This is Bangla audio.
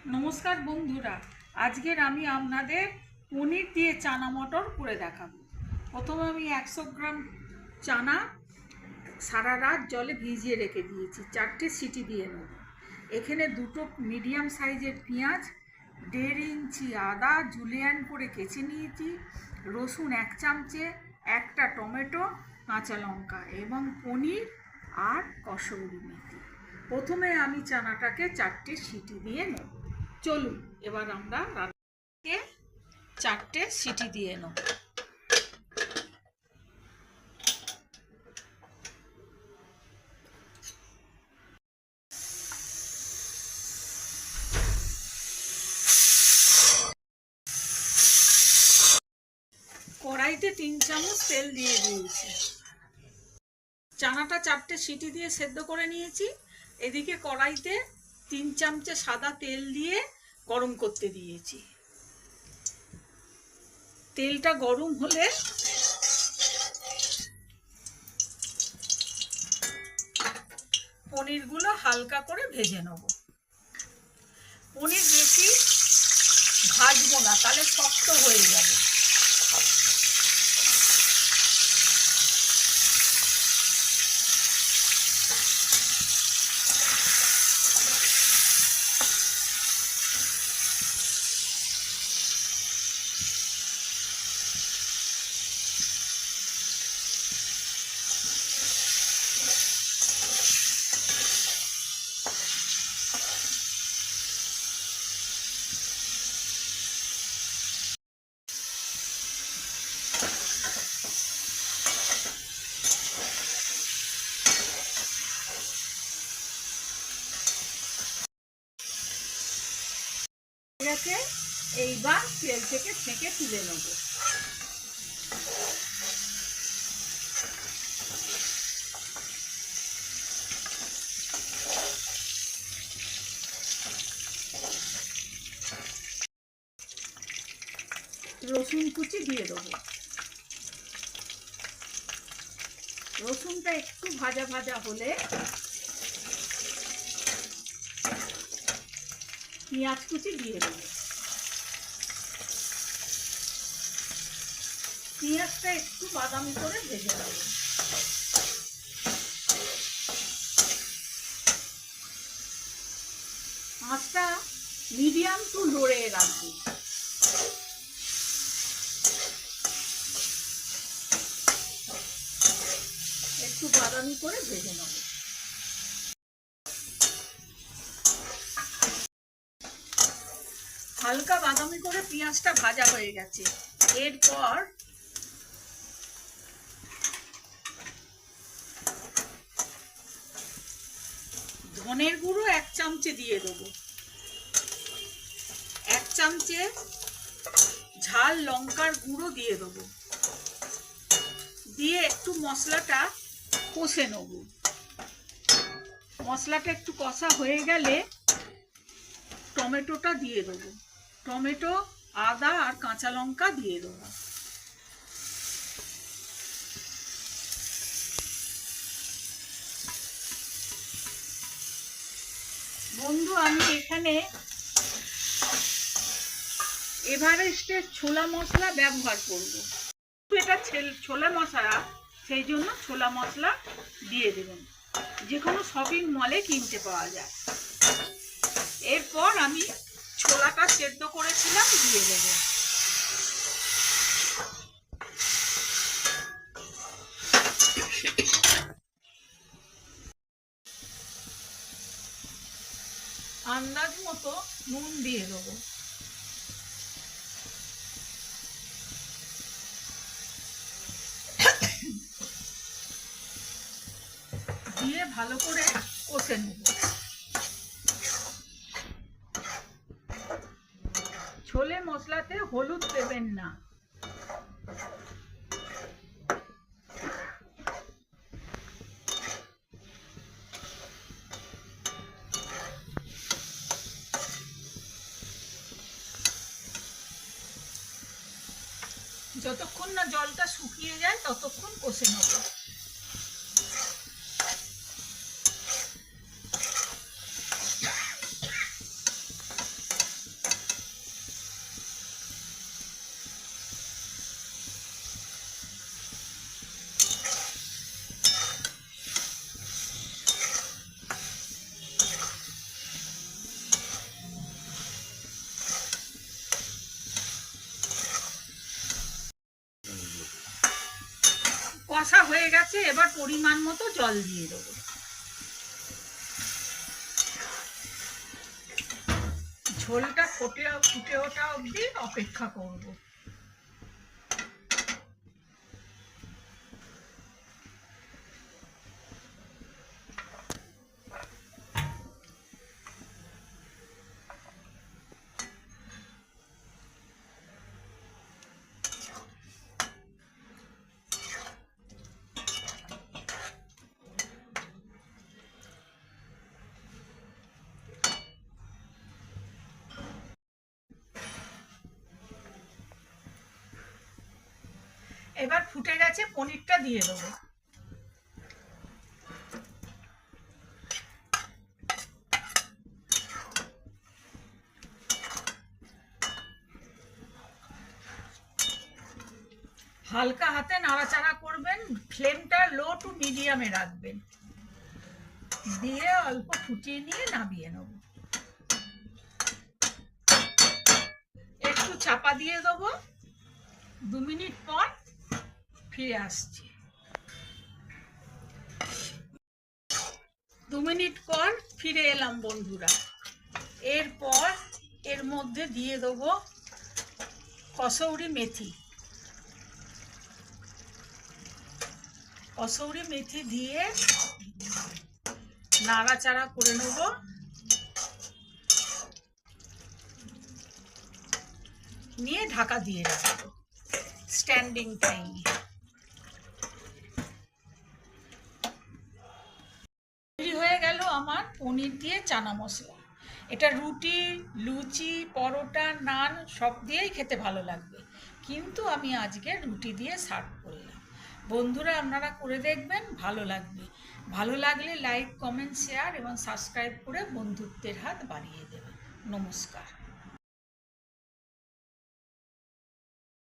নমস্কার বন্ধুরা, আজকের আমি আপনাদের পনির দিয়ে চানা মটর করে দেখাবো। প্রথমে আমি 100 গ্রাম চানা সারা রাত জলে ভিজিয়ে রেখে দিয়েছি, 4টে সিটি দিয়ে নেব। এখানে 2টো মিডিয়াম সাইজের পেঁয়াজ, 1.5 ইঞ্চি আদা জুলিয়ান করে কেচে নিয়েছি, রসুন 1 চামচে, একটা টমেটো, কাঁচা লঙ্কা এবং পনির আর কসুরি মেথি। প্রথমে আমি চানাটাকে 4টে সিটি দিয়ে নেব। চলুন এবার আমরা রান্নাকে 4টে সিটি দিয়ে নেব। কড়াইতে 3 চামচ তেল দিয়ে দিয়েছি। চানাটা 4টে সিটি দিয়ে সেদ্ধ করে নিয়েছি। এদিকে কড়াইতে 3 চামচে সাদা তেল দিয়ে গরম করতে দিয়েছি। তেলটা গরম হলে পনিরগুলো হালকা করে ভেজে নেব। পনির বেশি ভাজবো না, তাহলে শক্ত হয়ে যাবে। এইবার তেল থেকে ছেঁকে তুলে নেব। রসুন কুচি দিয়ে দেবো। রসুনটা একটু ভাজা ভাজা হলে পেঁয়াজ কুচি দিয়ে দেবো। পেঁয়াজটা একটু বাদামি করে ভেজে নেব। আঁচটা মিডিয়াম টু লোয়ে রাখবো। একটু বাদামি করে ভেজে নেব। হালকা বাদামি করে পেঁয়াজটা ভাজা হয়ে গেছে। এরপর ধনের গুঁড়ো 1 চামচে দিয়ে দেবো। 1 চামচে ঝাল লঙ্কার গুঁড়ো দিয়ে দেবো। দিয়ে একটু মশলাটা কষে নেব। মশলাটা একটু কষা হয়ে গেলে টমেটোটা দিয়ে দেবো। টমেটো, আদা আর কাঁচা লঙ্কা দিয়ে দেবো। বন্ধু, আমি এখানে এভারেস্টের ছোলা মশলা ব্যবহার করব। এটা ছোলা মশলা, সেই জন্য ছোলা মশলা দিয়ে দেবেন। যে কোনো শপিং মলে কিনতে পাওয়া যায়। এরপর আমি ছোলাটা সেদ্ধ করেছিলাম দিয়ে দেবো। আন্দাজ মতো নুন দিয়ে দেবো। দিয়ে ভালো করে কষে নেব। ছোলে মশলাতে হলুদ দেবেন না। যতক্ষণ না জলটা শুকিয়ে যায় ততক্ষণ কষে নেব। কষা হয়ে গেছে, এবার পরিমাণ মতো জল দিয়ে দেবো। ঝোলটা ফুটে ওঠা অবধি অপেক্ষা করব। এবার ফুটে গেছে, পনিরটা দিয়ে দেবো। হালকা হাতে নাড়াচাড়া করবেন, ফ্লেমটা লো টু মিডিয়ামে রাখবেন, দিয়ে অল্প ফুটিয়ে নিয়ে নামিয়ে নেব। একটু চাপা দিয়ে দেবো, 2 মিনিট পর ফিরে আসছি। 2 মিনিট পর ফিরে এলাম বন্ধুরা। এরপর এর মধ্যে দিয়ে দেবো কসৌরি মেথি। কসৌরি মেথি দিয়ে নাড়াচাড়া করে নেব। নিয়ে ঢাকা দিয়ে রাখবো স্ট্যান্ডিং টাইম। তৈরি হয়ে গেল আমার পনির দিয়ে চানা মশলা। এটা রুটি, লুচি, পরোটা, নান সব দিয়েই খেতে ভালো লাগবে, কিন্তু আমি আজকে রুটি দিয়ে সার্ভ করলাম। বন্ধুরা আপনারা করে দেখবেন, ভালো লাগবে। ভালো লাগলে লাইক, কমেন্ট, শেয়ার এবং সাবস্ক্রাইব করে বন্ধুত্বের হাত বাড়িয়ে দেবেন। নমস্কার।